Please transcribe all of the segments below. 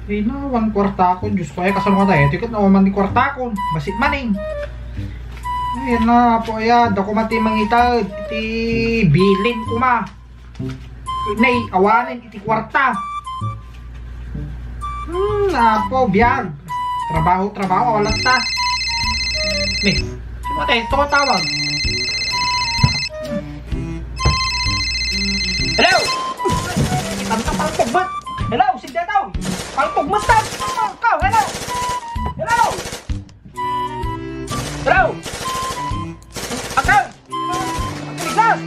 Eh na, 1/4 Diyos ko, kasalungan tayo. Tikot na man di 1/4. Basit maning. Ay na, po ya. Dako mati mangita. Iti bilin ko ma. Nay, awanin. Iti 1/4. Apo, biyag. Trabaho. Walang ta. Nih, sino tayo? Ito ko tawag. Hello! Tanta palpog. Hello, si Detaw! Palpog mustad! Ikaw, hello! Hello! Hello! Akal! Akalisas!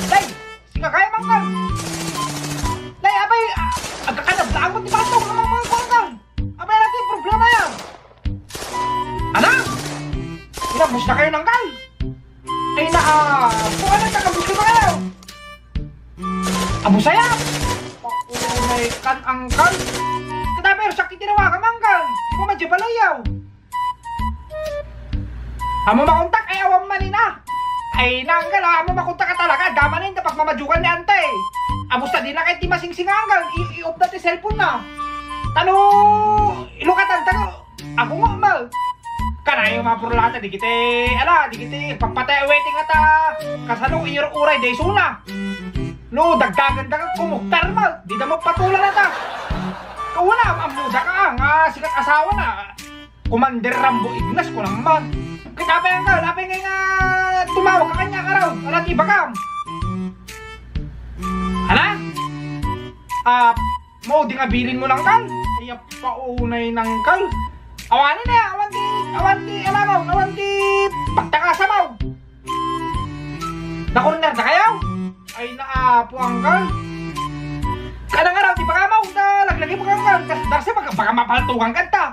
Day! Sika kaya mangkal! Day, abay! Agkakanablaan mo di patong ng mga kwartal! Abay, natin yung problema yan! Ano? Inabus na kayo ng kal! Ay na, kung ano nakabus na kayo? Abusaya! May kan angkal. Kada pero sakit tinawa ka mangkal. Di mo medyo balayaw. Amo makontak ay awam manina. Ay nangkal amo makontak ka talaga. Damanin dapat mamajukan ni ante. Amo sa di na kahit di masing-sing angkal. I-off na ti cellphone na. Tano ilukatan tago. Ako nga mal. Kanayo mapurlata di kita papatay waiting ata kasano uray day suna. No, dagdagan kumuktar mal. Di na magpatulan na ta. Kawala, amuda ka nga sikat asawa na. Commander Rambo Ignas ko lang man. Kitapay nga nga tumawag ka kanya ka raw. Alat iba ka. Hala? Mo, di nga bilin mo lang kal. Ay, paunay ng kal. Awanin na, awanti, pagtakasa mo. Nakurner na kayo? Ay naapo angkal. Kadang araw di baka mau na laglagi mo angkal. Darse baka mapaltukan ka ta.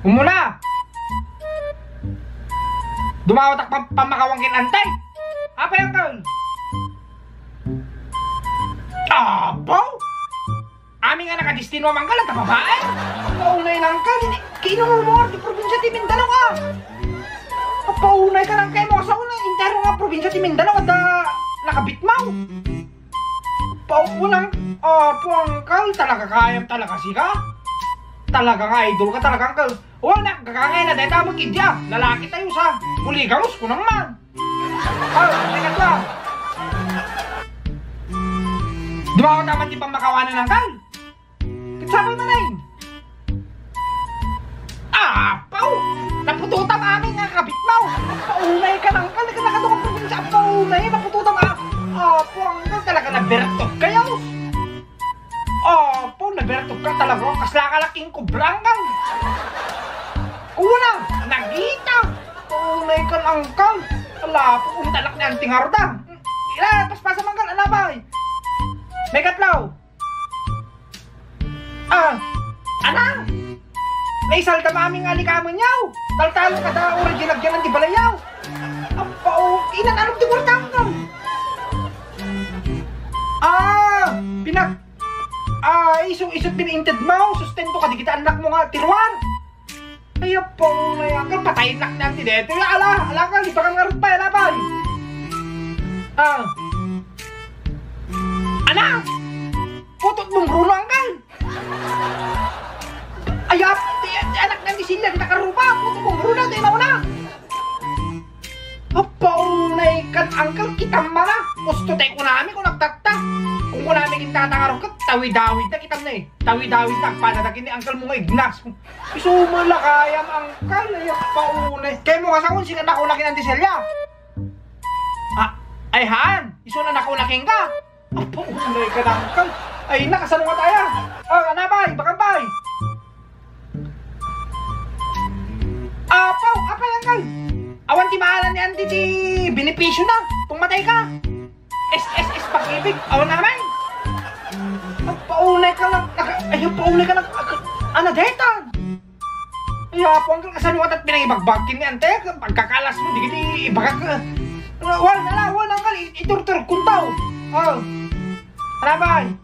Umuna. Dumawatak pamakawangkin antay. Apa yang angkal? Apo? Ami nga nakadistino ang angkal at babae. Paunay na angkal. Kinunul mo di probinsya di Mindanao ka. Paunay ka lang kayo mo sa una. Intero nga probinsya ti Mindanao at nakabitmaw. Pauunang angkal. Talaga kayam talaga sika. Talaga nga idol ka talaga angkal. Wala kakangay na dahil tamang kidya. Lalaki tayo sa puligamos ko naman. Teka ba? Di ba ako naman di pang makawanan ng angkal? Katsabay na rin. Pau! Napututam amin nga kabitmaw! Paunay ka ng angkal! Nakadukang probinsya! Paunay! Napututam po angkal talaga nabertog kayo! Po nabertog ka talaga! Kaslakalaking kubra angkal! Una! Nagita! Paunay ka ng angkal! Ala! Pumuntalak ni Anting Harda! Paspasa angkal! Alabay! May katlaw! Ana! Naisal ka maming alikamon yaw. Taltalo ka da original dyan di balayaw. Apaw, inanalog di wartang ka. Isot pininted mo. Sustento ka di kita anak mo nga tiruan. Ay apaw na yan. Patayin nak nanti dito. Ala ka, di pa kang ngarot pa. Ala ba? Anak! Putot mong rulo angkal. Ayap, anak nanti sila kita karupa, puto kong runa tayo mauna. Paunay kan angkal kita mana, gusto tayo kunami kung nagtakta. Kung kunami kita tangarong ka, tawid-dawid na kita na eh. Tawid-dawid na, panadakin ni angkal mo nga ignas. Isumala kayang angkal, ayap paunay. Kaya mo kasakon sila nakunakin ang diselya. Ay han, iso na nakunakin ka. Paunay ka na angkal. Ay nakasano ka tayo. Anabay, bakabay. Apa yan kal? Awan ti maalan ni Andy di benepisyo na. Pumatay ka. SSS pag-ibig. Awan naman. Paunay ka lang. Paunay ka lang. Ano detan? Po ang kasanuat at pinangibagbagkin ni Ante. Pagkakalas mo, di kiti ibagag ka. Wala kal. Iturtur kuntaw. Arabay.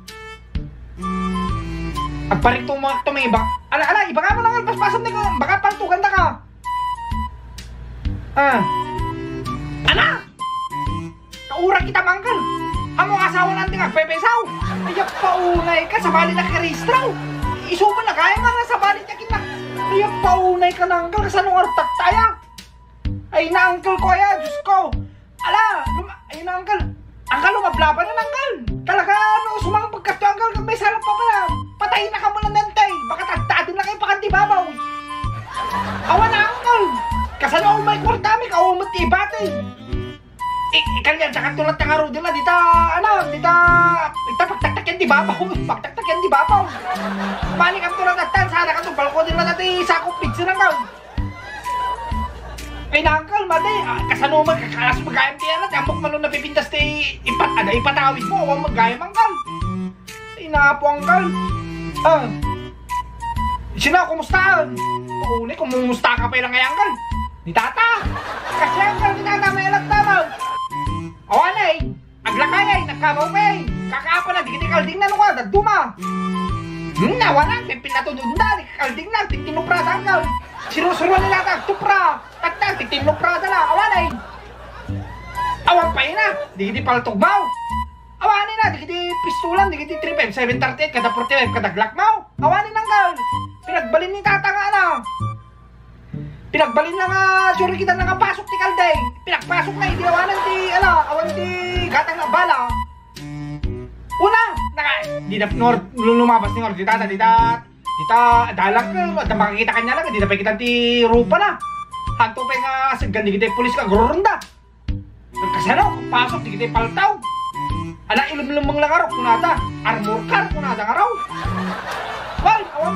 Agparing tumibak. Ala, iba ka mo lang. Paspasan na ka. Baka paltukan na ka. Ana! Kaura kita mangkal. Amo asawa natin agpepesaw. Ayak pa paunay ka, sa bali na kiristraw. Isuman na kaya nga sa bali niya kinak. Ay, paunay ka na, Uncle, kasi anong artak tayo? Ay na, Uncle ko, ay, Diyos ko. Ala, ay na, Uncle. Uncle, lumablaban na, Uncle. Talaga, ano, sumang pagkato, Uncle, may salang pa pala. Patayin na ka muna nantay. Baka tagtadin na kayo pakantibabaw. Awa na, Uncle. Kasi ano, may kwartami, kaumot ibatay. Ikalyan, sa katulad ng araw nila, dita pagtaktak yan di babaw, pagtaktak yan di babaw. Balik ang tulad at tan, sana ka itong balko nila natin, sakong pizza lang daw. Ay na, Uncle, maday, kasano magkakalas magayam di alat, amok man nung napipintas di ipatawid mo, awang magayam, Uncle. Ay na po, Uncle. Sina, kumusta? Paunay, kumusta ka pa ilang ngay, Uncle? Ni Tata. Kasi, Uncle, ni Tata may alat tamaw. Awanay, aglakayay, nagkabaw kay. Kakaapa na, dikit-ikalding na nung ka, duma. Nawalan, may pinatunod na, dikit-ikalding na, titinupra tanggal. Sinusuruan nila tagtupra, tagtag, titinupra dala, awanay. Awan pa yun na, dikit-ipaltugbaw. Awanin na, dikit-ipistulan, dikit-i-3, 738, kada 45, kada glakmaw. Awanin ng gal, pinagbalin ni Tata nga na. Pinagbalin na nga, suri kita na nga pasok ti Kalday. Pinagpasok na, hindi awanan ti, awan ti gatang na bala. Una, di na lumabas ni Ngor, dita, dalag ka, makikita kanya lang, di na pa kita ti rupa na. Hanto pa nga, saggan, di kita pulis ka, gurunda. Kasi ano, pasok, di kita paltaw. Ilum-lumang lang araw, kunada, armor car, kunada nga raw. Wal, awan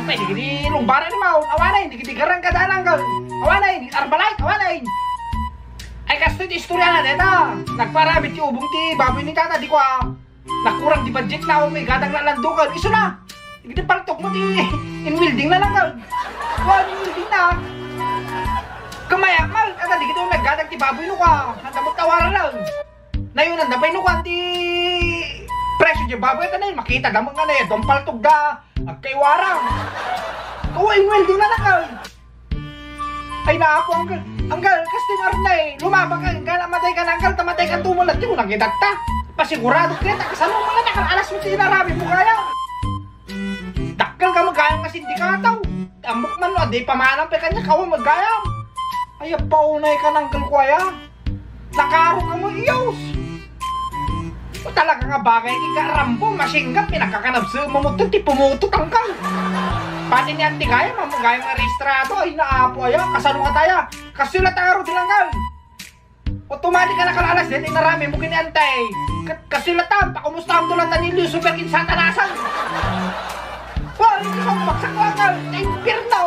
pay, di lumbara ni Maun, awanay, di garang kadalang ka, awanay, di arbalay, awanay. Ay kasto iti istorya na deta, nagparamit yung ubong ti baboy ni Tata, di ko nakurang di budget na may gadang nalandugan, iso na, di paltok mo ti in-wielding na lang ka, wal, in-wielding na. Kamaya, mal, kata di kita may gadang ti baboy no ka, handa mo tawaran lang. Na yun, handa pa yun no ka, presyo di baboy ka na yun, makita damang ka na yun, dompaltog da, agkaiwarang. Kuwain welding na lang, ay naapo, Uncle, kasting arnay, lumabang ka, amatay ka na, Uncle, tamatay ka tumulat, yun, nakitat ta. Pasigurado kita, kasama mo nga na, alas mo tinarami mo kaya. Dakgal ka magayang nga sindikataw. Amok man, di pamanang pa kanya, kawa magayang. Ay, paunay ka ng Uncle, kuya. Nakaro ka mo, iyos. O talaga nga bagay kika Rambo, masinggap, pinakakanab sa mamutong, ti pumutot ang kang. Pati niyan ti gaya, mamagaya nga rehistrado, ay naapo ayaw, kasano nga tayo, kasulat ang araw dilang kang. Automatic ka nakalalas, dito inarami mo kiniantay. Kasulatan, pakumusta ang tulad na ni Lucifer in Satanasan. Wala, hindi ka magsak lang kang, na impirno.